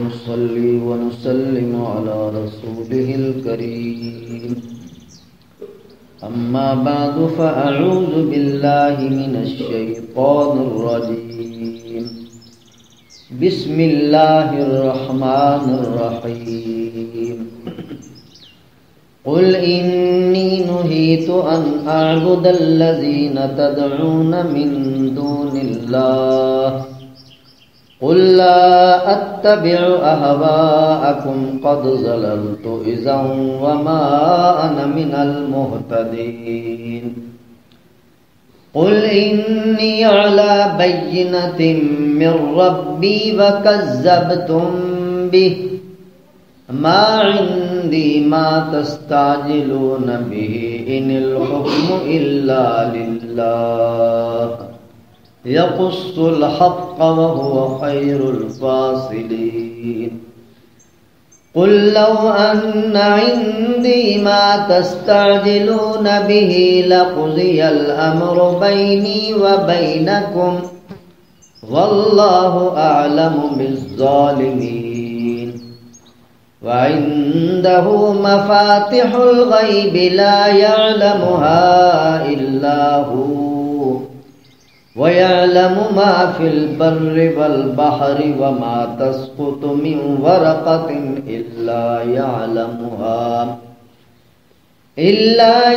ونصلي ونسلم على رسوله الكريم أما بعد فأعوذ بالله من الشيطان الرجيم بسم الله الرحمن الرحيم قل إني نهيت أن أعبد الذين تدعون من دون الله قل لا أتبع أهواءكم قد ضللت إذا وما أنا من المهتدين قل إني على بينة من ربي وكذبتم به ما عندي ما تستعجلون به إن الحكم إلا لله يقص الحق وهو خير الفاصلين قل لو أن عندي ما تستعجلون به لقضي الأمر بيني وبينكم والله أعلم بالظالمين وعنده مفاتح الغيب لا يعلمها إلا هو ويعلم ما في البر والبحر وما تسقط من ورقة إلا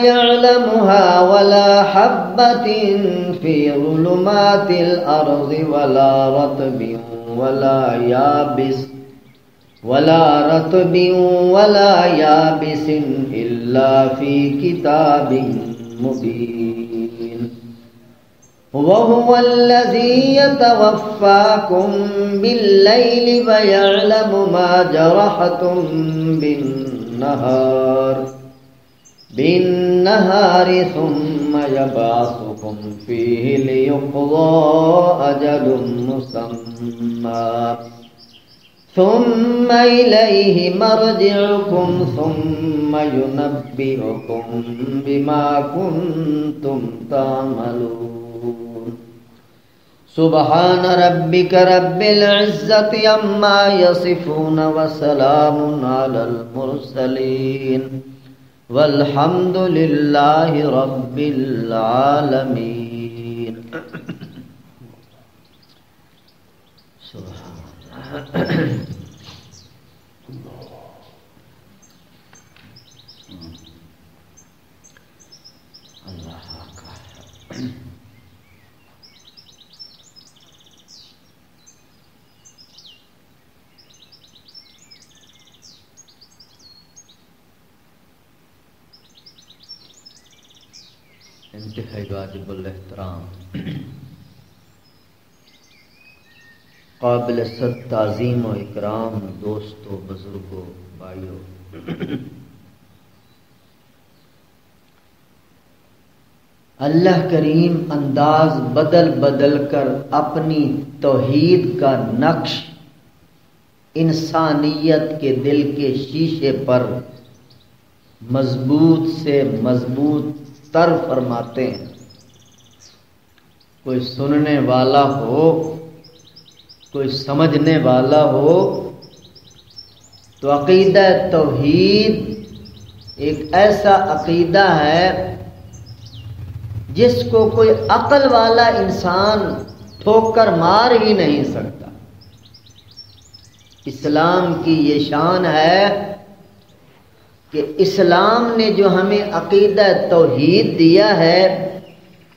يعلمها ولا حبة في ظلمات الأرض ولا رطب ولا يابس إلا في كتاب مبين وهو الذي يتوفاكم بالليل ويعلم ما جرحتم بالنهار ثم يبعثكم فيه ليقضى أجل مسمى ثم إليه مرجعكم ثم ينبئكم بما كنتم تعملون سبحان ربك رب العزة عما يصفون وسلام على المرسلين والحمد لله رب العالمين سبحان اللہ انتہائی واجب الاحترام قابل صد تعظیم و اکرام دوستو بزرگو بھائیو، اللہ کریم انداز بدل بدل کر اپنی توحید کا نقش انسانیت کے دل کے شیشے پر مضبوط سے مضبوط تر فرماتے ہیں۔ کوئی سننے والا ہو، کوئی سمجھنے والا ہو تو عقیدہ توحید ایک ایسا عقیدہ ہے جس کو کوئی عقل والا انسان ٹھوکر مار ہی نہیں سکتا۔ اسلام کی یہ شان ہے کہ اسلام نے جو ہمیں عقیدہ توحید دیا ہے،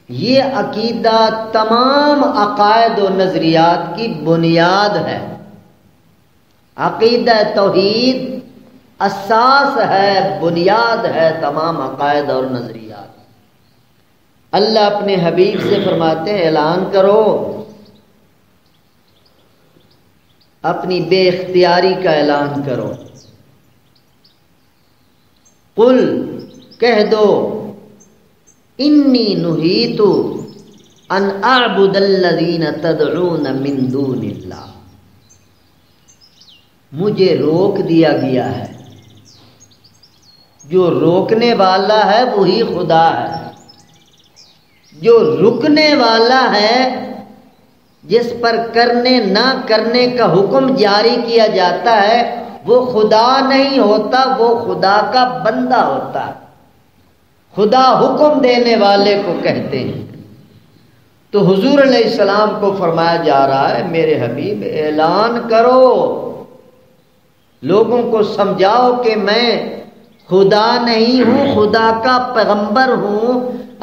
یہ عقیدہ تمام عقائد و نظریات کی بنیاد ہے۔ عقیدہ توحید اساس ہے، بنیاد ہے تمام عقائد اور نظریات۔ اللہ اپنے حبیب سے فرماتے ہیں اعلان کرو، اپنی بے اختیاری کا اعلان کرو۔ قل کہہ دو انی نہیت ان اعبد الذین تدعون من دون اللہ، مجھے روک دیا گیا ہے۔ جو روکنے والا ہے وہی خدا ہے، جو رکنے والا ہے جس پر کرنے نہ کرنے کا حکم جاری کیا جاتا ہے وہ خدا نہیں ہوتا، وہ خدا کا بندہ ہوتا ہے۔ خدا حکم دینے والے کو کہتے ہیں۔ تو حضور علیہ السلام کو فرمایا جا رہا ہے میرے حبیب اعلان کرو، لوگوں کو سمجھاؤ کہ میں خدا نہیں ہوں، خدا کا پیغمبر ہوں،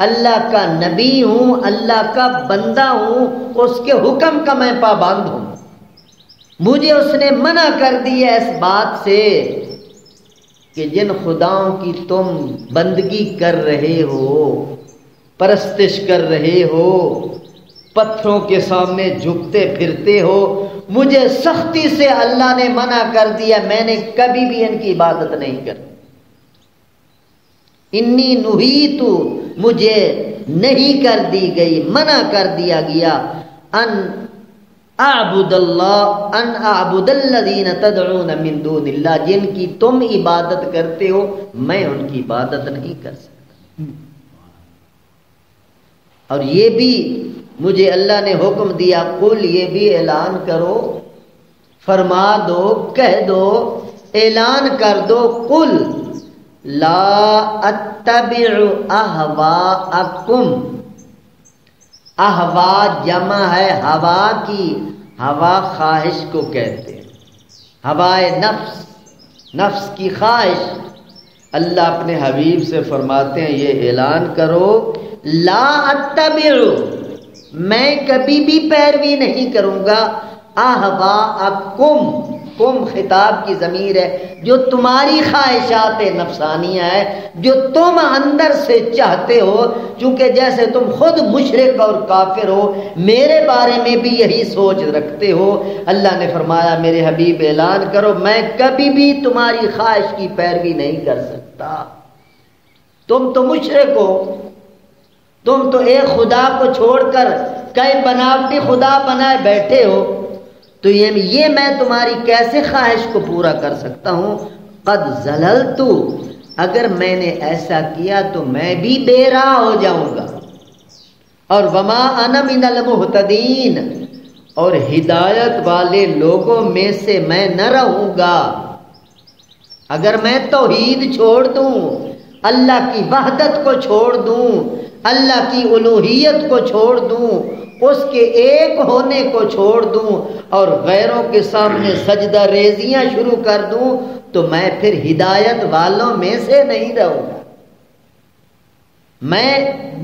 اللہ کا نبی ہوں، اللہ کا بندہ ہوں، اس کے حکم کا میں پابند ہوں۔ مجھے اس نے منع کر دی ہے اس بات سے کہ جن خداؤں کی تم بندگی کر رہے ہو، پرستش کر رہے ہو، پتھروں کے سامنے جھکتے پھرتے ہو، مجھے سختی سے اللہ نے منع کر دیا، میں نے کبھی بھی ان کی عبادت نہیں کرتی۔ انی نہیت، مجھے نہیں کر دی گئی، منع کر دیا گیا، ان اعبد اللہ، ان اعبد الذین تدعون من دون اللہ، جن کی تم عبادت کرتے ہو میں ان کی عبادت نہیں کر سکتا۔ اور یہ بھی مجھے اللہ نے حکم دیا، قل، یہ بھی اعلان کرو، فرما دو، کہہ دو، اعلان کر دو، قل لا اتبع اہواءکم، اہوا جمع ہے ہوا کی، ہوا خواہش کو کہتے ہیں، ہوائے نفس، نفس کی خواہش۔ اللہ اپنے حبیب سے فرماتے ہیں یہ اعلان کرو، لا اتبع، میں کبھی بھی پیروی نہیں کروں گا، اہواءکم، کم خطاب کی ضمیر ہے، جو تمہاری خواہشات نفسانیہ ہے، جو تم اندر سے چاہتے ہو، چونکہ جیسے تم خود مشرک اور کافر ہو، میرے بارے میں بھی یہی سوچ رکھتے ہو۔ اللہ نے فرمایا میرے حبیب اعلان کرو میں کبھی بھی تمہاری خواہش کی پیروی نہیں کر سکتا۔ تم تو مشرک ہو، تم تو ایک خدا کو چھوڑ کر کئی بناوٹی خدا بنائے بیٹھے ہو، تو یہ میں تمہاری کیسے خواہش کو پورا کر سکتا ہوں؟ قد زللت، اگر میں نے ایسا کیا تو میں بھی بے راہ ہو جاؤں گا، اور وما انا من المہتدین، اور ہدایت والے لوگوں میں سے میں نہ رہوں گا۔ اگر میں توحید چھوڑ دوں، اللہ کی وحدت کو چھوڑ دوں، اللہ کی الوہیت کو چھوڑ دوں، اس کے ایک ہونے کو چھوڑ دوں، اور غیروں کے سامنے سجدہ ریزیاں شروع کر دوں، تو میں پھر ہدایت والوں میں سے نہیں رہوں گا، میں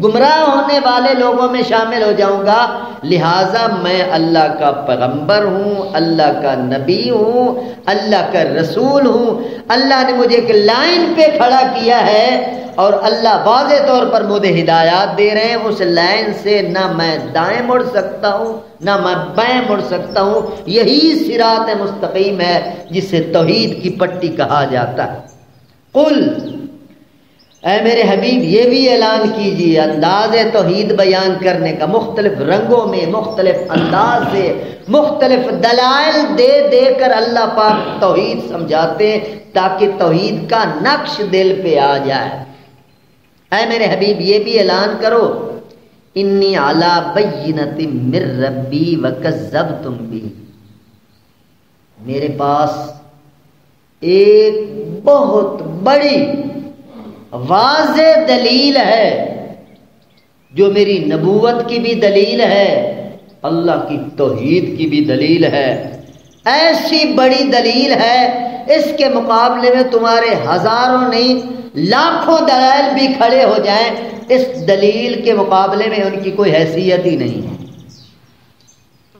گمراہ ہونے والے لوگوں میں شامل ہو جاؤں گا۔ لہٰذا میں اللہ کا پیغمبر ہوں، اللہ کا نبی ہوں، اللہ کا رسول ہوں۔ اللہ نے مجھے ایک لائن پہ کھڑا کیا ہے، اور اللہ واضح طور پر مجھے ہدایات دے رہے ہیں، اس لائن سے نہ میں دائیں مڑ سکتا ہوں نہ میں بائیں مڑ سکتا ہوں۔ یہی صراط مستقیم ہے جسے توحید کی پٹی کہا جاتا ہے۔ قل، اے میرے حبیب یہ بھی اعلان کیجیے، انداز توحید بیان کرنے کا، مختلف رنگوں میں، مختلف انداز سے، مختلف دلائل دے دے کر اللہ پاک توحید سمجھاتے ہیں تاکہ توحید کا نقش دل پہ آ جائے۔ اے میرے حبیب یہ بھی اعلان کرو، انی علی بینۃ من ربی وکذبتم بہ، میرے پاس ایک بہت بڑی واضح دلیل ہے، جو میری نبوت کی بھی دلیل ہے، اللہ کی توحید کی بھی دلیل ہے، ایسی بڑی دلیل ہے اس کے مقابلے میں تمہارے ہزاروں نہیں لاکھوں دلائل بھی کھڑے ہو جائیں، اس دلیل کے مقابلے میں ان کی کوئی حیثیت ہی نہیں ہے۔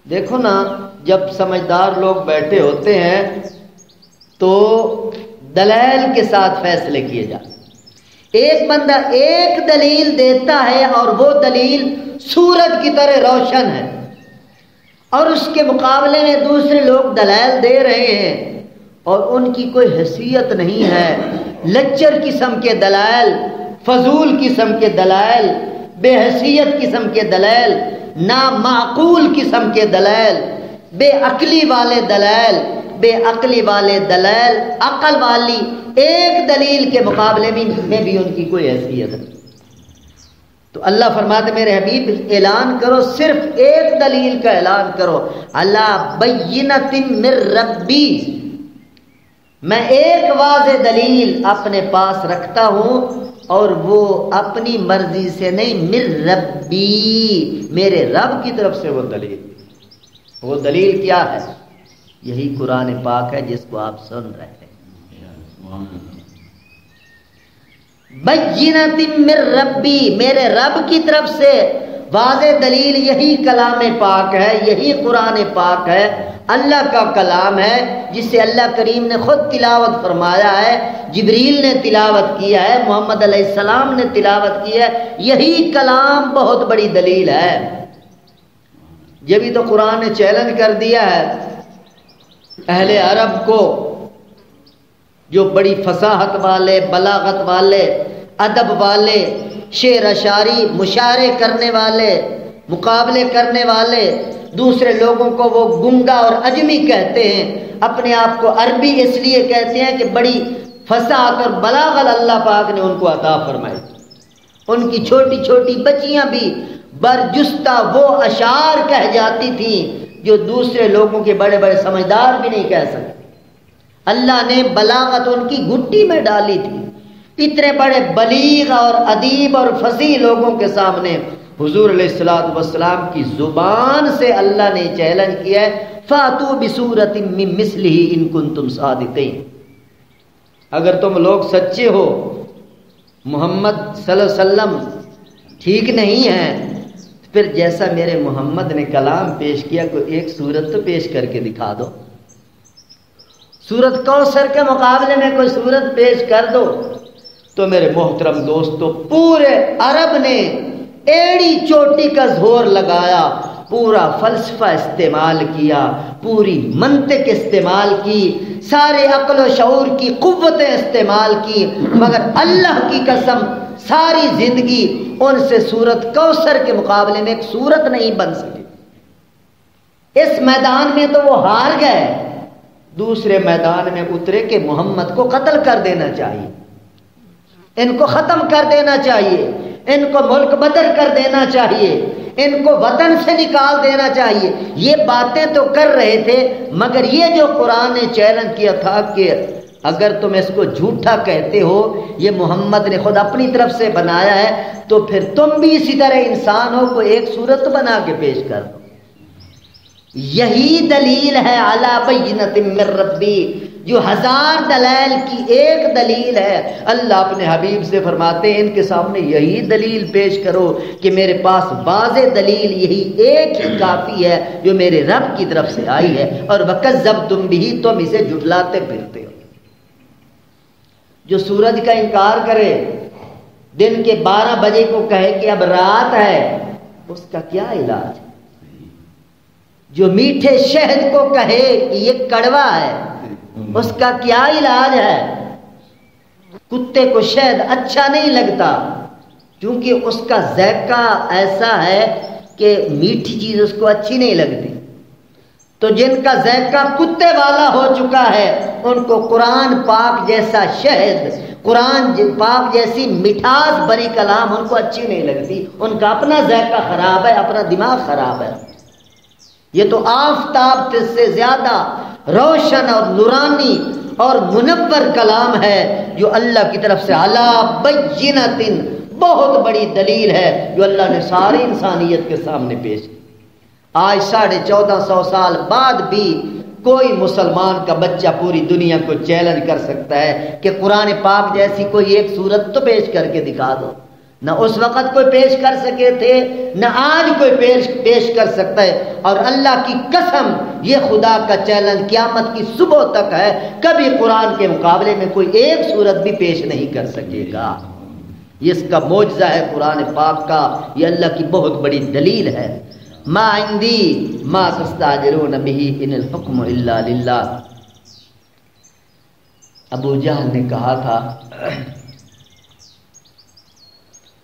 دیکھو نا، جب سمجھدار لوگ بیٹھے ہوتے ہیں تو دلائل کے ساتھ فیصلے کیے جاتے ہیں۔ ایک بندہ ایک دلیل دیتا ہے اور وہ دلیل سورج کی طرح روشن ہے، اور اس کے مقابلے میں دوسرے لوگ دلائل دے رہے ہیں اور ان کی کوئی حیثیت نہیں ہے، لچر قسم کے دلائل، فضول قسم کے دلائل، بے حیثیت قسم کے دلائل، نامعقول قسم کے دلائل، بے عقلی والے دلائل، بے عقلی والے دلائل، عقل والی ایک دلیل کے مقابلے میں بھی ان کی کوئی حیثیت نہیں۔ تو اللہ فرماتے میرے حبیب اعلان کرو، صرف ایک دلیل کا اعلان کرو، علی بینۃ من ربی، میں ایک واضح دلیل اپنے پاس رکھتا ہوں، اور وہ اپنی مرضی سے نہیں، من ربی، میرے رب کی طرف سے وہ دلیل کیا ہے؟ یہی قرآن پاک ہے جس کو آپ سن رہے ہیں۔ بینۃ من ربی، میرے رب کی طرف سے واضح دلیل یہی کلام پاک ہے، یہی قرآن پاک ہے، اللہ کا کلام ہے، جسے اللہ کریم نے خود تلاوت فرمایا ہے، جبریل نے تلاوت کیا ہے، محمد علیہ السلام نے تلاوت کی ہے، یہی کلام بہت بڑی دلیل ہے۔ یہ بھی تو قرآن نے چیلنج کر دیا ہے اہل عرب کو، جو بڑی فصاحت والے، بلاغت والے، ادب والے، شعر اشعاری، مشاعرے کرنے والے، مقابلے کرنے والے، دوسرے لوگوں کو وہ گنگا اور اجمی کہتے ہیں، اپنے آپ کو عربی اس لیے کہتے ہیں کہ بڑی فصاحت اور بلاغت اللہ پاک نے ان کو عطا فرمائی۔ ان کی چھوٹی چھوٹی بچیاں بھی برجستہ وہ اشعار کہہ جاتی تھیں جو دوسرے لوگوں کے بڑے بڑے سمجھدار بھی نہیں کہہ سکتے۔ اللہ نے بلاغت ان کی گھٹی میں ڈالی تھی۔ اتنے بڑے بلیغ اور ادیب اور فصیح لوگوں کے سامنے حضور علیہ الصلوۃ والسلام کی زبان سے اللہ نے چیلنج کیا ہے، فاتوا بسورۃ من مثلہ ان کنتم صادقین، اگر تم لوگ سچے ہو، محمد صلی اللہ علیہ وسلم ٹھیک نہیں ہیں، پھر جیسا میرے محمد نے کلام پیش کیا کوئی ایک سورت تو پیش کر کے دکھا دو، سورت کوثر کے مقابلے میں کوئی سورت پیش کر دو۔ تو میرے محترم دوستو، پورے عرب نے ایڑی چوٹی کا زور لگایا، پورا فلسفہ استعمال کیا، پوری منطق استعمال کی، سارے عقل و شعور کی قوتیں استعمال کی، مگر اللہ کی قسم ساری زندگی ان سے سورت کوثر کے مقابلے میں ایک سورت نہیں بن سکی۔ اس میدان میں تو وہ ہار گئے، دوسرے میدان میں اترے کہ محمد کو قتل کر دینا چاہیے، ان کو ختم کر دینا چاہیے، ان کو ملک بدر کر دینا چاہیے، ان کو وطن سے نکال دینا چاہیے۔ یہ باتیں تو کر رہے تھے، مگر یہ جو قرآن نے چیلنج کیا تھا کہ اگر تم اس کو جھوٹا کہتے ہو، یہ محمد نے خود اپنی طرف سے بنایا ہے، تو پھر تم بھی اسی طرح انسان ہو، کو ایک صورت بنا کے پیش کر دو۔ یہی دلیل ہے علی بینۃ من ربی، جو ہزار دلائل کی ایک دلیل ہے۔ اللہ اپنے حبیب سے فرماتے ہیں ان کے سامنے یہی دلیل پیش کرو کہ میرے پاس واضح دلیل یہی ایک ہی کافی ہے جو میرے رب کی طرف سے آئی ہے، اور وَكَذَّبْتُمْ بِهِ، تم اسے جھٹلاتے پھرتے ہو۔ جو سورج کا انکار کرے، دن کے 12 بجے کو کہے کہ اب رات ہے، اس کا کیا علاج؟ جو میٹھے شہد کو کہے کہ یہ کڑوا ہے، اس کا کیا علاج ہے؟ کتے کو شہد اچھا نہیں لگتا کیونکہ اس کا ذائقہ ایسا ہے کہ میٹھی چیز اس کو اچھی نہیں لگتی۔ تو جن کا ذائقہ کتے والا ہو چکا ہے، ان کو قرآن پاک جیسا شہد، قرآن پاک جیسی مٹھاس بری کلام ان کو اچھی نہیں لگتی، ان کا اپنا ذائقہ خراب ہے، اپنا دماغ خراب ہے۔ یہ تو آفتاب سے زیادہ روشن اور نورانی اور منور کلام ہے جو اللہ کی طرف سے علی بینۃ، بہت بڑی دلیل ہے جو اللہ نے ساری انسانیت کے سامنے پیش کی۔ آج 1450 سال بعد بھی کوئی مسلمان کا بچہ پوری دنیا کو چیلنج کر سکتا ہے کہ قرآن پاک جیسی کوئی ایک صورت تو پیش کر کے دکھا دو۔ نہ اس وقت کوئی پیش کر سکے تھے، نہ آج کوئی پیش کر سکتا ہے، اور اللہ کی قسم یہ خدا کا چیلنج قیامت کی صبح تک ہے، کبھی قرآن کے مقابلے میں کوئی ایک صورت بھی پیش نہیں کر سکے گا۔ یہ اس کا معجزہ ہے قرآن پاک کا، یہ اللہ کی بہت بڑی دلیل ہے۔ ما عندی ما تستعجلون به ان الحکم الا للہ۔ ابو جہل نے کہا تھا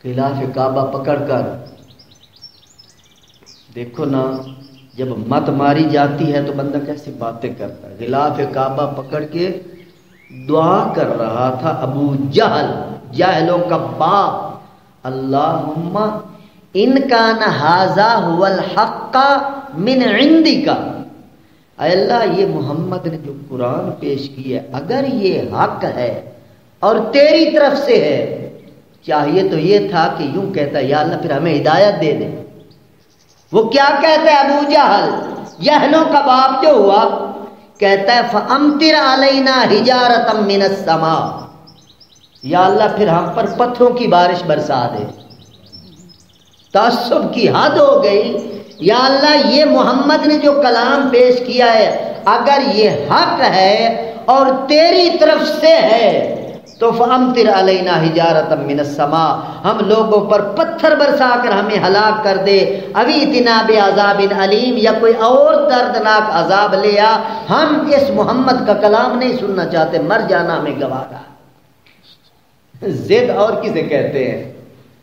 خلاف کعبہ پکڑ کر دیکھو نا، جب مت ماری جاتی ہے تو بندہ کیسی باتیں کرتا ہے۔ خلاف کعبہ پکڑ کے دعا کر رہا تھا ابو جہل، جاہلوں کا باپ، اللہم ان کان ھذا ھو الحق من عندک، اے اللہ یہ محمد نے جو قرآن پیش کی ہے اگر یہ حق ہے اور تیری طرف سے ہے، چاہیے تو یہ تھا کہ یوں کہتا یا اللہ پھر ہمیں ہدایت دے دے۔ وہ کیا کہتا ہے ابو جہل، جہلوں کا باپ جو ہوا، کہتا ہے فَأَمْطِرْ عَلَيْنَا حِجَارَةً مِّنَ السَّمَاءِ، یا اللہ پھر ہم پر پتھروں کی بارش برسا دے۔ تعصب کی حد ہو گئی، یا اللہ یہ محمد نے جو کلام پیش کیا ہے اگر یہ حق ہے اور تیری طرف سے ہے تو فَأَمْطِرْ عَلَيْنَا حِجَارَةً مِّنَ السَّمَاءِ، ہم لوگوں پر پتھر برسا کر ہمیں ہلاک کر دے، ابھی اتنا بعذاب علیم، یا کوئی اور دردناک عذاب لے آ، ہم اس محمد کا کلام نہیں سننا چاہتے، مر جانا ہمیں گوارا۔ ضد اور کسے کہتے ہیں،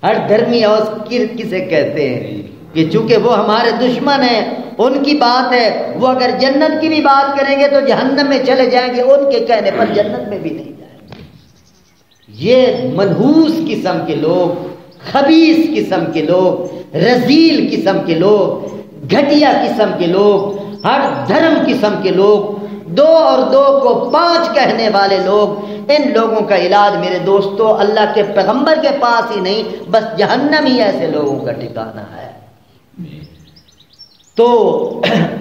ہر دھرمی اور کسے کہتے ہیں کہ چونکہ وہ ہمارے دشمن ہیں، ان کی بات ہے، وہ اگر جنت کی بھی بات کریں گے تو جہنم میں چلے جائیں گے، ان کے کہنے پر جنت میں بھی نہیں جائیں گے۔ یہ منحوس قسم کے لوگ، خبیث قسم کے لوگ، رذیل قسم کے لوگ، گھٹیا قسم کے لوگ، ہر دھرم قسم کے لوگ، 2 اور 2 کو 5 کہنے والے لوگ، ان لوگوں کا علاج میرے دوستو اللہ کے پیغمبر کے پاس ہی نہیں، بس جہنم ہی ایسے لوگوں کا ٹھکانہ ہے۔ تو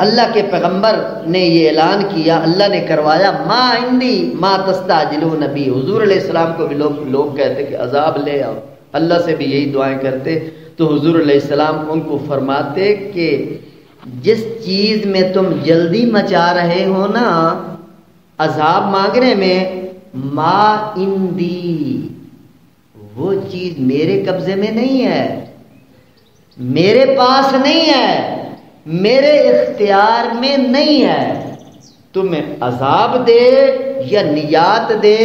اللہ کے پیغمبر نے یہ اعلان کیا، اللہ نے کروایا، ما عندی ما تستعجلون بی، حضور علیہ السلام کو بھی لوگ کہتے کہ عذاب لے آؤ، اللہ سے بھی یہی دعائیں کرتے، تو حضور علیہ السلام ان کو فرماتے کہ جس چیز میں تم جلدی مچا رہے ہو نا عذاب مانگنے میں، ما عندی، وہ چیز میرے قبضے میں نہیں ہے، میرے پاس نہیں ہے، میرے اختیار میں نہیں ہے۔ تمہیں عذاب دے یا نجات دے،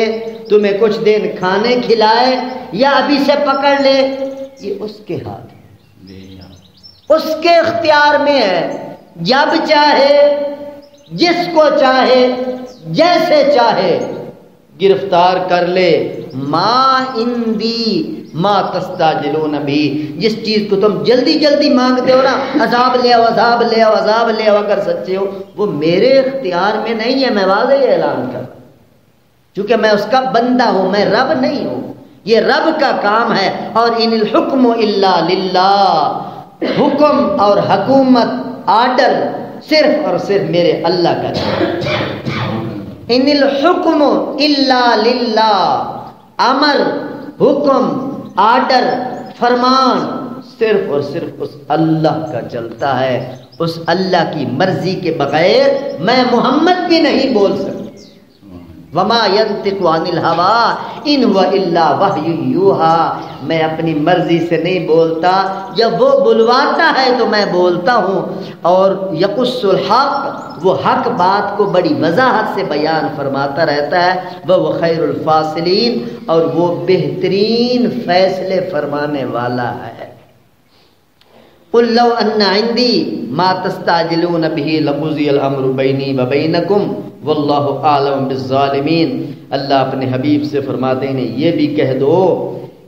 تمہیں کچھ دن کھانے کھلائے یا ابھی سے پکڑ لے، یہ اس کے ہاتھ ہے، اس کے اختیار میں ہے، جب چاہے، جس کو چاہے، جیسے چاہے گرفتار کر لے۔ ما عندی ما تستعجلون بھی، جس چیز کو تم جلدی جلدی مانگتے ہو نا، عذاب لے آؤ، عذاب لے آؤ، عذاب لے آؤ، اگر سچے ہو، وہ میرے اختیار میں نہیں ہے، میں واضح اعلان کر، چونکہ میں اس کا بندہ ہوں، میں رب نہیں ہوں، یہ رب کا کام ہے۔ اور ان الحکم الا للہ، حکم اور حکومت، آرڈر صرف اور صرف میرے اللہ کا ہے۔ ان الحکم الا للہ، امر، حکم، آرڈر، فرمان صرف اور صرف اس اللہ کا چلتا ہے، اس اللہ کی مرضی کے بغیر میں محمد بھی نہیں بول سکتا۔ وما ينطق عن الهوى ان هو الا وحی یوحى، میں اپنی مرضی سے نہیں بولتا، جب وہ بلواتا ہے تو میں بولتا ہوں۔ اور یقص الحق، وہ حق بات کو بڑی وضاحت سے بیان فرماتا رہتا ہے، وہ خیر الفاصلین، اور وہ بہترین فیصلے فرمانے والا ہے۔ قل لو ان عندي ما تستعجلون به لقضي الامر بيني وبينكم والله اعلم بالظالمین۔ اللہ اپنے حبیب سے فرماتے ہیں یہ بھی کہہ دو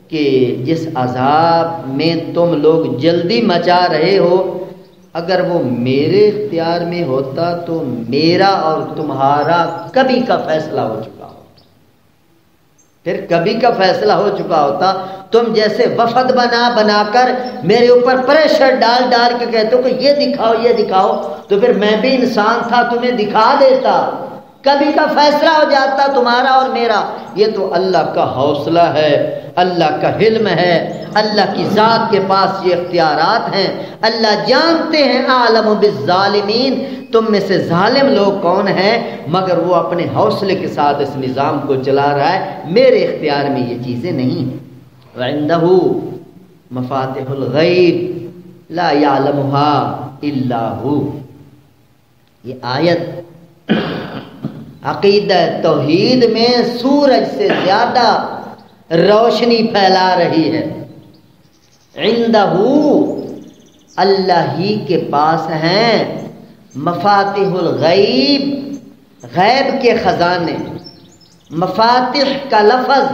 کہ جس عذاب میں تم لوگ جلدی مچا رہے ہو، اگر وہ میرے اختیار میں ہوتا تو میرا اور تمہارا کبھی کا فیصلہ ہو چکا ہوتا، پھر کبھی کا فیصلہ ہو چکا ہوتا۔ تم جیسے وفد بنا کر میرے اوپر پریشر ڈال کے کہتے ہو کہ یہ دکھاؤ یہ دکھاؤ، تو پھر میں بھی انسان تھا، تمہیں دکھا دیتا، کبھی کا فیصلہ ہو جاتا تمہارا اور میرا۔ یہ تو اللہ کا حوصلہ ہے، اللہ کا حلم ہے، اللہ کی ذات کے پاس یہ اختیارات ہیں۔ اللہ جانتے ہیں عالم بالظالمین، تم میں سے ظالم لوگ کون ہیں، مگر وہ اپنے حوصلے کے ساتھ اس نظام کو چلا رہا ہے، میرے اختیار میں یہ چیزیں نہیں ہیں۔ وَعِندَهُ مَفَاتِحُ الْغَيْبِ لَا يَعْلَمُهَا إِلَّا هُ۔ یہ آیت عقیدہ توحید میں سورج سے زیادہ روشنی پھیلا رہی ہے۔ عِندَهُ، اللہ ہی کے پاس ہیں، مفاتح الغیب، غیب کے خزانے۔ مفاتح کا لفظ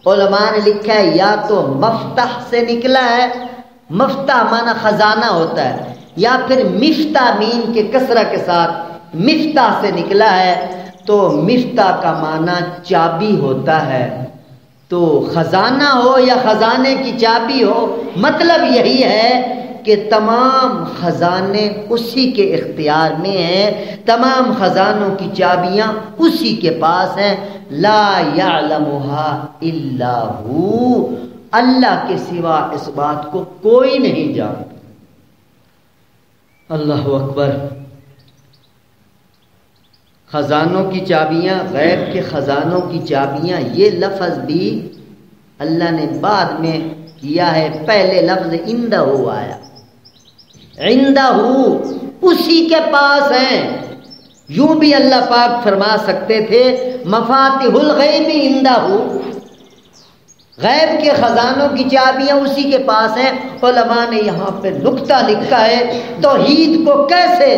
علماء نے لکھا ہے یا تو مفتح سے نکلا ہے، مفتح مانا خزانہ ہوتا ہے، یا پھر مفتاح میم کے کسرہ کے ساتھ مفتاح سے نکلا ہے، تو مفتاح کا معنی چابی ہوتا ہے۔ تو خزانہ ہو یا خزانے کی چابی ہو، مطلب یہی ہے کہ تمام خزانے اسی کے اختیار میں ہیں، تمام خزانوں کی چابیاں اسی کے پاس ہیں۔ لا یعلمها الا ہو، اللہ کے سوا اس بات کو کوئی نہیں جانتا۔ اللہ اکبر۔ خزانوں کی چابیاں، غیب کے خزانوں کی چابیاں، یہ لفظ بھی اللہ نے بعد میں کیا ہے، پہلے لفظ عندہ آیا، عندہ اسی کے پاس ہیں۔ یوں بھی اللہ پاک فرما سکتے تھے مفاتیح الغیب عندہ، غیب کے خزانوں کی چابیاں اسی کے پاس ہیں۔ علماء نے یہاں پہ نکتہ لکھا ہے توحید کو کیسے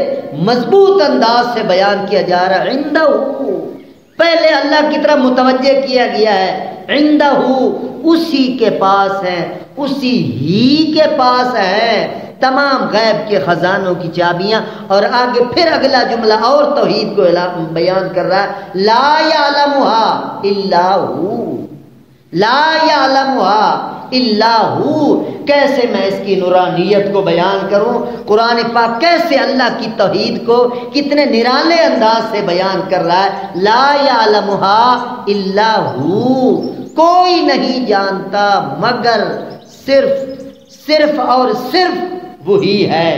مضبوط انداز سے بیان کیا جا رہا ہے۔ عندہ پہلے اللہ کی طرف متوجہ کیا گیا ہے، عندہ اسی کے پاس ہے، اسی ہی کے پاس ہے تمام غیب کے خزانوں کی چابیاں۔ اور آگے پھر اگلا جملہ اور توحید کو بیان کر رہا ہے، لا یعلمها الا ہو، لا یعلمها الا ہو۔ کیسے میں اس کی نورانیت کو بیان کروں؟ قرآن پاک کیسے اللہ کی توحید کو کتنے نرالے انداز سے بیان کر رہا ہے۔ لا یعلمها الا ہو، کوئی نہیں جانتا مگر صرف اور صرف وہی ہے۔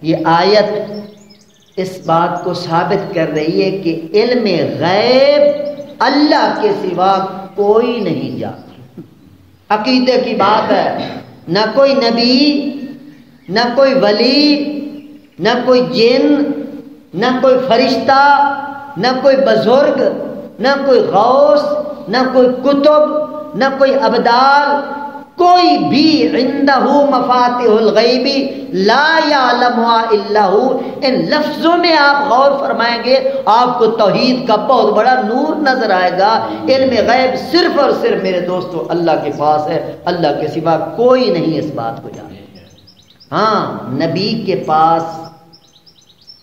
یہ آیت اس بات کو ثابت کر رہی ہے کہ علم غیب اللہ کے سوا کوئی نہیں جانتا۔ عقیدے کی بات ہے، نہ کوئی نبی، نہ کوئی ولی، نہ کوئی جن، نہ کوئی فرشتہ، نہ کوئی بزرگ، نہ کوئی غوث، نہ کوئی کتب، نہ کوئی ابدال، کوئی بھی عندہ مفاتیح الغیب لا یعلمها الا ہو۔ ان لفظوں میں آپ غور فرمائیں گے آپ کو توحید کا بہت بڑا نور نظر آئے گا۔ علم غیب صرف اور صرف میرے دوستو اللہ کے پاس ہے، اللہ کے سوا کوئی نہیں اس بات کو جانتا۔ ہاں، نبی کے پاس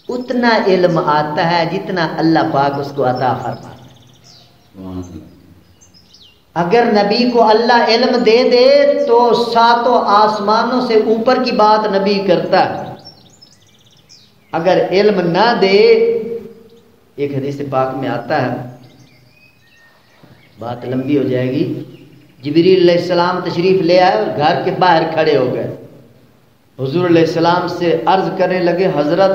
اتنا علم آتا ہے جتنا اللہ پاک اس کو عطا فرماتا ہے۔ اگر نبی کو اللہ علم دے دے تو ساتوں آسمانوں سے اوپر کی بات نبی کرتا ہے، اگر علم نہ دے، ایک حدیث پاک میں آتا ہے، بات لمبی ہو جائے گی، جبریل علیہ السلام تشریف لے آئے اور گھر کے باہر کھڑے ہو گئے، حضور علیہ السلام سے عرض کرنے لگے، حضرت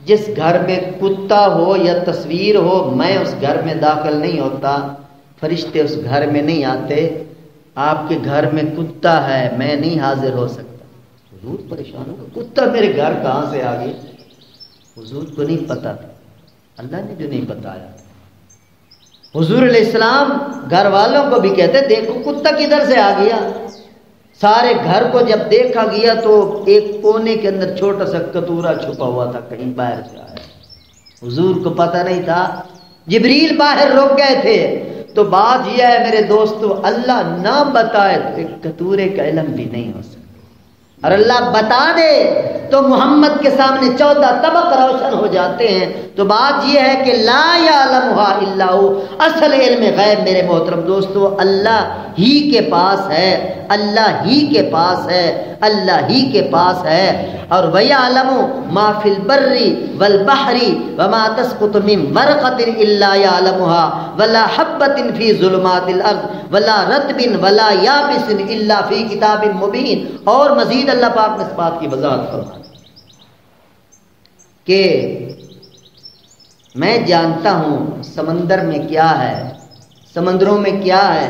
جس گھر میں کتا ہو یا تصویر ہو میں اس گھر میں داخل نہیں ہوتا، فرشتے اس گھر میں نہیں آتے، آپ کے گھر میں کتا ہے میں نہیں حاضر ہو سکتا۔ حضور پریشان ہو گئے، کتا میرے گھر کہاں سے آ گیا؟ حضور کو نہیں پتا تھا، اللہ نے جو نہیں بتایا۔ حضور علیہ السلام گھر والوں کو بھی کہتے دیکھو کتا کدھر سے آ گیا۔ سارے گھر کو جب دیکھا گیا تو ایک کونے کے اندر چھوٹا سا کتورا چھپا ہوا تھا، کہیں باہر سے آیا، حضور کو پتہ نہیں تھا، جبریل باہر رک گئے تھے۔ تو بات یہ ہے میرے دوستو، اللہ نہ بتائے تو ایک کتورے کا علم بھی نہیں ہو سکتا، اور اللہ بتا دے تو محمد کے سامنے 14 طبق روشن ہو جاتے ہیں۔ تو بات یہ ہے کہ لا یعلمها الا ہو، اصل علم غیب میرے محترم دوستو اللہ ہی کے پاس ہے، اللہ ہی کے پاس ہے، اللہ ہی کے پاس ہے۔ اور وَيَعْلَمُ مَا فِي الْبَرِّ وَالْبَحْرِ وَمَا تَسْقُطُ مِن وَرْقَةٍ إِلَّا يَعْلَمُهَا وَلَا حَبَّةٍ فِي ظُلُمَاتِ الْأَرْضِ وَلَا رَطْبٍ وَلَا يَابِسٍ إِلَّا فِي كِتَابٍ مُبِينٍ۔ اور مزید اللہ پاک نے اس بات کی وضاحت فرمائی کہ میں جانتا ہوں سمندر میں کیا ہے، سمندروں میں کیا ہے،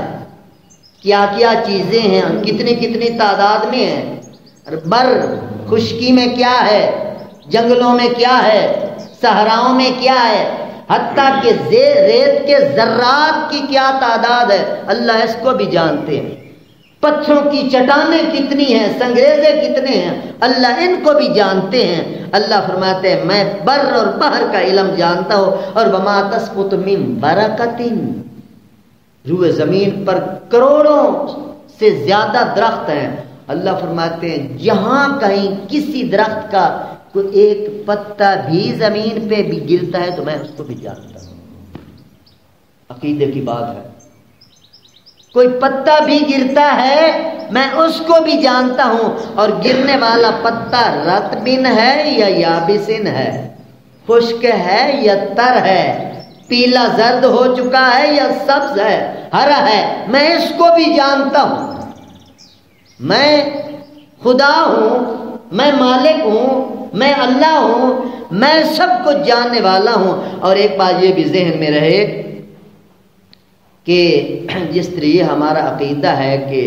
کیا کیا چیزیں ہیں، کتنی کتنی تعداد میں ہیں، بر خشکی میں کیا ہے، جنگلوں میں کیا ہے، صحراؤں میں کیا ہے، حتیٰ کہ ریت کے ذرات کی کیا تعداد ہے اللہ اس کو بھی جانتے ہیں، پتھروں کی چٹانیں کتنی ہیں، سنگریزے کتنے ہیں اللہ ان کو بھی جانتے ہیں۔ اللہ فرماتے ہیں میں بر اور بحر کا علم جانتا ہوں، اور وما تسقط من برکۃ، روئے زمین پر کروڑوں سے زیادہ درخت ہیں، اللہ فرماتے ہیں جہاں کہیں کسی درخت کا کوئی ایک پتا بھی زمین پہ بھی گرتا ہے تو میں اس کو بھی جانتا ہوں۔ عقیدے کی بات ہے، کوئی پتا بھی گرتا ہے میں اس کو بھی جانتا ہوں، اور گرنے والا پتا رطبن ہے یا یابسن ہے، خشک ہے یا تر ہے، پیلا زرد ہو چکا ہے یا سبز ہے، ہرا ہے، میں اس کو بھی جانتا ہوں۔ میں خدا ہوں، میں مالک ہوں، میں اللہ ہوں، میں سب کچھ جاننے والا ہوں۔ اور ایک بات یہ بھی ذہن میں رہے کہ جس طرح یہ ہمارا عقیدہ ہے کہ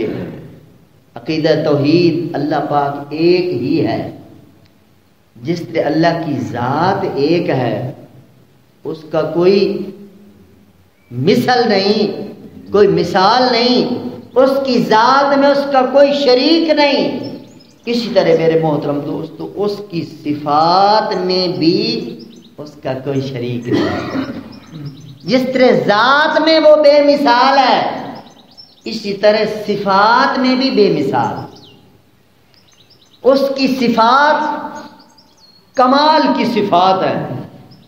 عقیدہ توحید اللہ پاک ایک ہی ہے، جس طرح اللہ کی ذات ایک ہے، اس کا کوئی مثل نہیں، کوئی مثال نہیں، اس کی ذات میں اس کا کوئی شریک نہیں، اسی طرح میرے محترم دوستو اس کی صفات میں بھی اس کا کوئی شریک نہیں۔ جس طرح ذات میں وہ بے مثال ہے، اسی طرح صفات میں بھی بے مثال۔ اس کی صفات کمال کی صفات ہیں،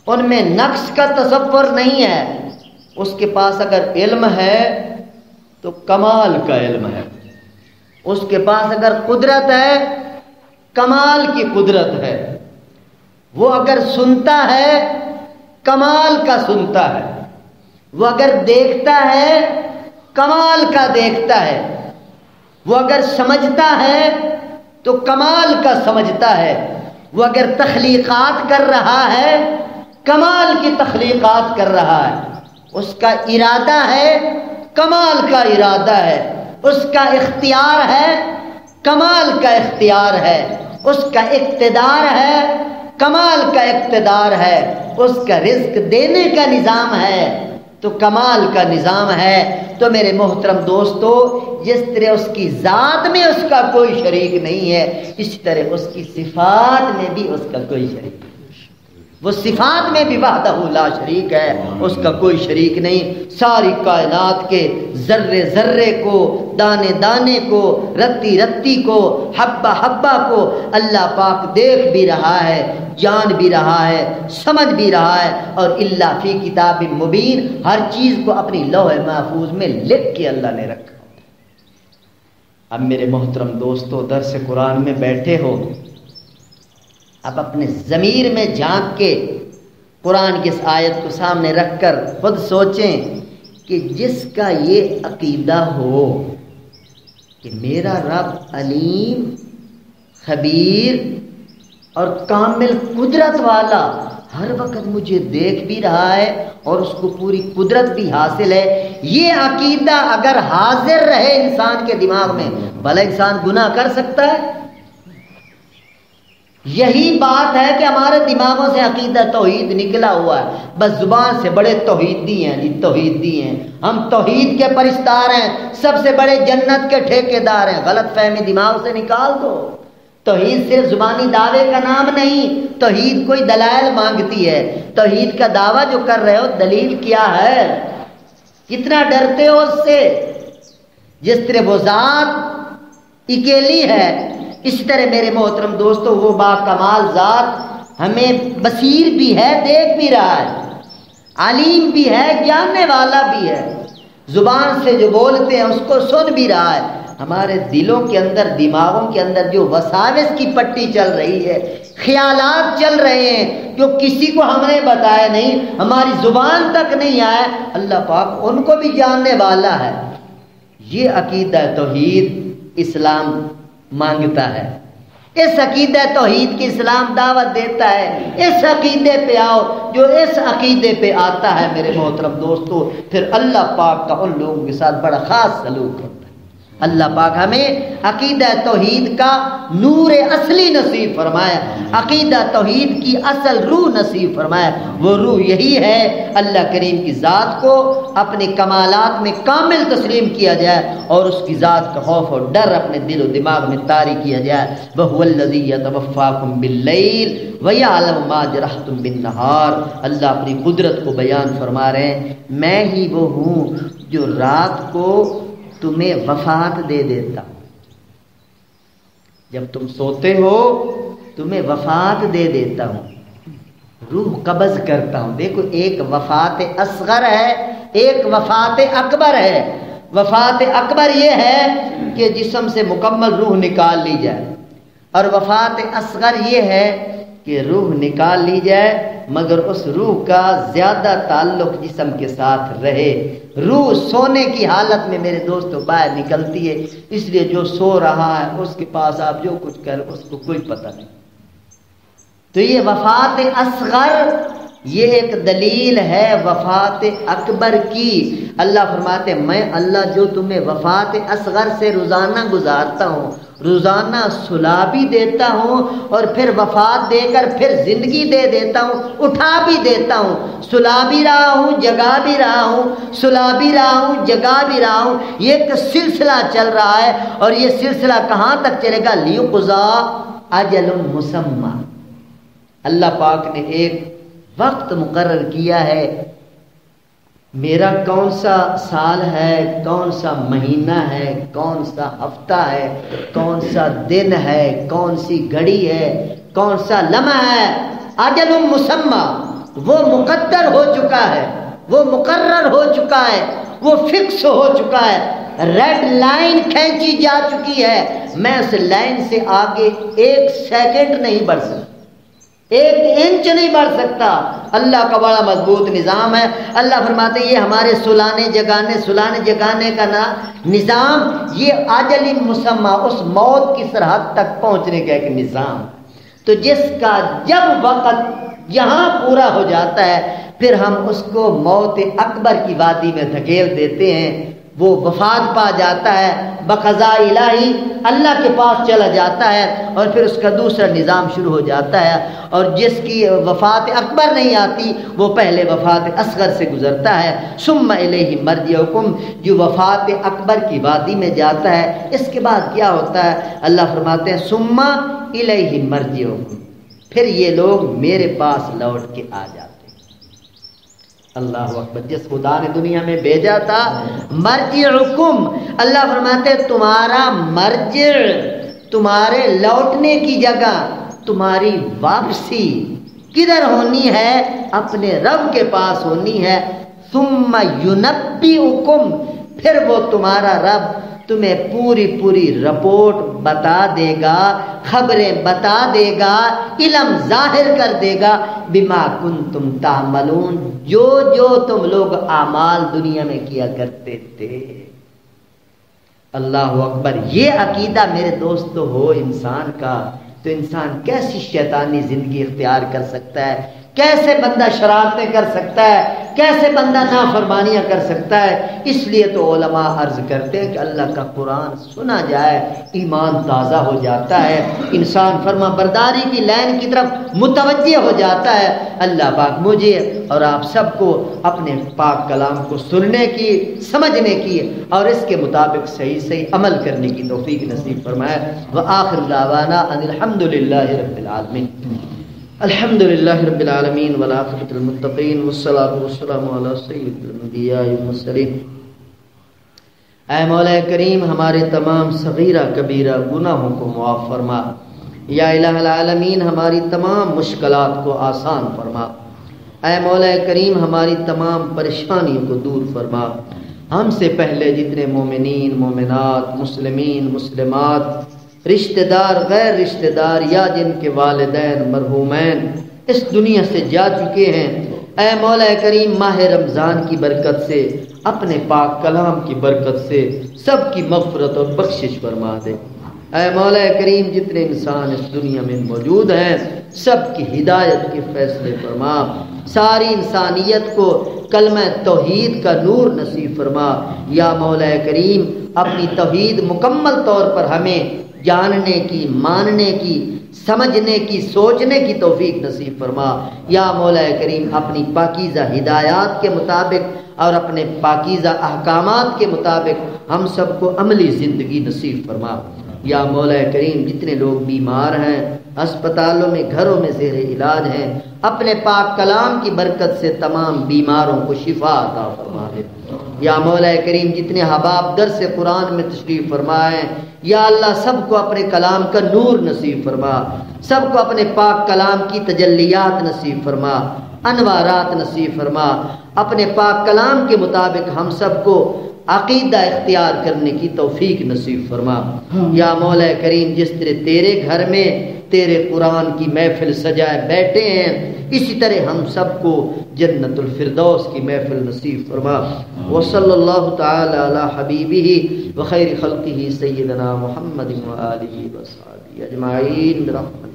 ان میں نقص کا تصور نہیں ہے۔ اس کے پاس اگر علم ہے تو کمال کا علم ہے، اس کے پاس اگر قدرت ہے کمال کی قدرت ہے، وہ اگر سنتا ہے کمال کا سنتا ہے، وہ اگر دیکھتا ہے کمال کا دیکھتا ہے، وہ اگر سمجھتا ہے تو کمال کا سمجھتا ہے، وہ اگر تخلیقات کر رہا ہے کمال کی تخلیقات کر رہا ہے، اس کا ارادہ ہے کمال کا ارادہ ہے، اس کا اختیار ہے کمال کا اختیار ہے، اس کا اقتدار ہے کمال کا اقتدار ہے، اس کا رزق دینے کا نظام ہے تو کمال کا نظام ہے۔ تو میرے محترم دوستو جس طرح اس کی ذات میں اس کا کوئی شریک نہیں ہے، اسی طرح اس کی صفات میں بھی اس کا کوئی شریک نہیں۔ وہ صفات میں بھی وحدہ لا شریک ہے، اس کا کوئی شریک نہیں۔ ساری کائنات کے ذرے ذرے کو، دانے دانے کو، رتی رتی کو، حبہ حبہ کو اللہ پاک دیکھ بھی رہا ہے، جان بھی رہا ہے، سمجھ بھی رہا ہے، اور اللہ فی کتاب مبین ہر چیز کو اپنی لوح محفوظ میں لکھ کے اللہ نے رکھا۔ اب میرے محترم دوستو درس قرآن میں بیٹھے ہو، اب اپنے ضمیر میں جھانک کے قرآن کی اس آیت کو سامنے رکھ کر خود سوچیں کہ جس کا یہ عقیدہ ہو کہ میرا رب علیم، خبیر اور کامل قدرت والا ہر وقت مجھے دیکھ بھی رہا ہے اور اس کو پوری قدرت بھی حاصل ہے، یہ عقیدہ اگر حاضر رہے انسان کے دماغ میں، بھلا انسان گناہ کر سکتا ہے؟ یہی بات ہے کہ ہمارے دماغوں سے عقیدہ توحید نکلا ہوا ہے، بس زبان سے بڑے توحیدی ہیں جی، توحیدی ہیں، ہم توحید کے پرستار ہیں، سب سے بڑے جنت کے ٹھیکیدار ہیں۔ غلط فہمی دماغ سے نکال دو۔ توحید صرف زبانی دعوے کا نام نہیں، توحید کوئی دلائل مانگتی ہے۔ توحید کا دعویٰ جو کر رہے ہو دلیل کیا ہے؟ کتنا ڈرتے ہو اس سے؟ جس طرح وہ ذات اکیلی ہے، اسی طرح میرے محترم دوستو وہ با کمال ذات ہمیں بصیر بھی ہے، دیکھ بھی رہا ہے، علیم بھی ہے، جاننے والا بھی ہے، زبان سے جو بولتے ہیں اس کو سن بھی رہا ہے۔ ہمارے دلوں کے اندر، دماغوں کے اندر جو وساوس کی پٹی چل رہی ہے، خیالات چل رہے ہیں جو کسی کو ہم نے بتایا نہیں، ہماری زبان تک نہیں آیا، اللہ پاک ان کو بھی جاننے والا ہے۔ یہ عقیدہ توحید اسلام مانگتا ہے، اس عقیدہ توحید کی اسلام دعوت دیتا ہے۔ اس عقیدے پہ آؤ، جو اس عقیدے پہ آتا ہے میرے محترم دوستو، پھر اللہ پاک کا ان لوگوں کے ساتھ بڑا خاص سلوک ہوتا ہے۔ اللہ پاک ہمیں عقیدہ توحید کا نور اصلی نصیب فرمایا، عقیدہ توحید کی اصل روح نصیب فرمایا۔ وہ روح یہی ہے اللہ کریم کی ذات کو اپنے کمالات میں کامل تسلیم کیا جائے اور اس کی ذات کا خوف اور ڈر اپنے دل و دماغ میں طاری کیا جائے۔ وَهُوَ الَّذِي يَتَوَفَّاكُم بِاللَّيْلِ وَيَعْلَمُ مَا جَرَحْتُم بِالنَّهَارِ۔ اللہ اپنی قدرت کو بیان فرما رہے ہیں، میں ہی وہ ہوں جو رات کو تمہیں وفات دے دیتا ہوں، جب تم سوتے ہو تمہیں وفات دے دیتا ہوں، روح قبض کرتا ہوں۔ دیکھو، ایک وفات اصغر ہے، ایک وفات اکبر ہے۔ وفات اکبر یہ ہے کہ جسم سے مکمل روح نکال لی جائے، اور وفات اصغر یہ ہے کہ روح نکال لی جائے مگر اس روح کا زیادہ تعلق جسم کے ساتھ رہے۔ روح سونے کی حالت میں میرے دوستو باہر نکلتی ہے، اس لیے جو سو رہا ہے اس کے پاس آپ جو کچھ کر اس کو کوئی پتہ نہیں۔ تو یہ وفات اصغر یہ ایک دلیل ہے وفات اکبر کی۔ اللہ فرماتے ہیں میں اللہ جو تمہیں وفات اصغر سے روزانہ گزارتا ہوں، روزانہ صلح بھی دیتا ہوں اور پھر وفات دے کر پھر زندگی دے دیتا ہوں، اٹھا بھی دیتا ہوں، صلح بھی رہا ہوں جگا بھی رہا ہوں، صلح بھی رہا ہوں جگا بھی رہا ہوں۔ یہ ایک سلسلہ چل رہا ہے، اور یہ سلسلہ کہاں تک چلے گا؟ لیقضا اجل مسمى۔ اللہ پاک نے ایک وقت مقرر کیا ہے، میرا کون سا سال ہے، کون سا مہینہ ہے، کون سا ہفتہ ہے، کون سا دن ہے، کون سی گھڑی ہے، کون سا لمحہ ہے، اجل مسمى، وہ مقدر ہو چکا ہے، وہ مقرر ہو چکا ہے، وہ فکس ہو چکا ہے، ریڈ لائن کھینچی جا چکی ہے۔ میں اس لائن سے آگے ایک سیکنڈ نہیں بڑھ سکتا، ایک انچ نہیں بڑھ سکتا۔ اللہ کا بڑا مضبوط نظام ہے۔ اللہ فرماتے ہیں یہ ہمارے سلانے جگانے کا نظام، یہ اجل مسمى، اس موت کی سرحد تک پہنچنے کا ایک نظام، تو جس کا جب وقت یہاں پورا ہو جاتا ہے پھر ہم اس کو موت اکبر کی وادی میں دھکیل دیتے ہیں، وہ وفات پا جاتا ہے، بقضاء الہی اللہ کے پاس چلا جاتا ہے، اور پھر اس کا دوسرا نظام شروع ہو جاتا ہے۔ اور جس کی وفات اکبر نہیں آتی وہ پہلے وفات اصغر سے گزرتا ہے۔ ثم الیہ مرجعکم، جو وفات اکبر کی وادی میں جاتا ہے، اس کے بعد کیا ہوتا ہے؟ اللہ فرماتے ہیں ثم الیہ مرجعکم، پھر یہ لوگ میرے پاس لوٹ کے آ جاتے ہیں۔ اللہ اکبر، جس خدا نے دنیا میں بھیجا تھا، مرجعکم، اللہ فرماتے ہیں تمہارا مرجع، تمہارے لوٹنے کی جگہ، تمہاری واپسی کدھر ہونی ہے؟ اپنے رب کے پاس ہونی ہے۔ ثم ینبئکم، پھر وہ تمہارا رب تمہیں پوری رپورٹ بتا دے گا، خبریں بتا دے گا، علم ظاہر کر دے گا، بما کنتم تعملون، جو تم لوگ اعمال دنیا میں کیا کرتے تھے۔ اللہ اکبر، یہ عقیدہ میرے دوستو ہو انسان کا تو انسان کیسی شیطانی زندگی اختیار کر سکتا ہے، کیسے بندہ شرارتیں کر سکتا ہے، کیسے بندہ نافرمانیاں کر سکتا ہے۔ اس لیے تو علماء عرض کرتے ہیں کہ اللہ کا قرآن سنا جائے ایمان تازہ ہو جاتا ہے، انسان فرما برداری کی لائن کی طرف متوجہ ہو جاتا ہے۔ اللہ پاک مجھے اور آپ سب کو اپنے پاک کلام کو سننے کی، سمجھنے کی اور اس کے مطابق صحیح عمل کرنے کی توفیق نصیب فرمائے۔ وآخر دعوانا ان الحمدللہ رب العالمین۔ الحمد للہ رب العالمین والعاقبۃ للمتقین والصلاۃ والسلام علی سید الانبیاء والمرسلین۔ اے مولا کریم، ہمارے تمام صغیرہ کبیرہ گناہوں کو معاف فرما۔ یا الہ العالمین، ہماری تمام مشکلات کو آسان فرما۔ اے مولا کریم، ہماری تمام پریشانیوں کو دور فرما۔ ہم سے پہلے جتنے مومنین، مومنات، مسلمین، مسلمات، رشتہ دار، غیر رشتہ دار یا جن کے والدین مرحومین اس دنیا سے جا چکے ہیں، اے مولا کریم ماہ رمضان کی برکت سے، اپنے پاک کلام کی برکت سے سب کی مغفرت اور بخشش فرما دے۔ اے مولا کریم جتنے انسان اس دنیا میں موجود ہیں سب کی ہدایت کے فیصلے فرما، ساری انسانیت کو کلمہ توحید کا نور نصیب فرما۔ یا مولا کریم اپنی توحید مکمل طور پر ہمیں جاننے کی، ماننے کی، سمجھنے کی، سوچنے کی توفیق نصیب فرما۔ یا مولا کریم اپنی پاکیزہ ہدایات کے مطابق اور اپنے پاکیزہ احکامات کے مطابق ہم سب کو عملی زندگی نصیب فرما۔ یا مولا کریم جتنے لوگ بیمار ہیں، اسپتالوں میں، گھروں میں زیر علاج ہیں، اپنے پاک کلام کی برکت سے تمام بیماروں کو شفا عطا فرما دے۔ یا مولا کریم جتنے احباب درس قرآن میں تشریف فرمائے، یا اللہ سب کو اپنے کلام کا نور نصیب فرما، سب کو اپنے پاک کلام کی تجلیات نصیب فرما، انوارات نصیب فرما۔ اپنے پاک کلام کے مطابق ہم سب کو عقیدہ اختیار کرنے کی توفیق نصیب فرما۔ یا مولا کریم جس طرح تیرے گھر میں تیرے قرآن کی محفل سجائے بیٹھے ہیں، اسی طرح ہم سب کو جنت الفردوس کی محفل نصیب فرما۔ وصلی اللہ تعالی علی حبیبہ وخیر خلقہ سیدنا محمد وآلہ وصحبہ اجمعین برحمتک۔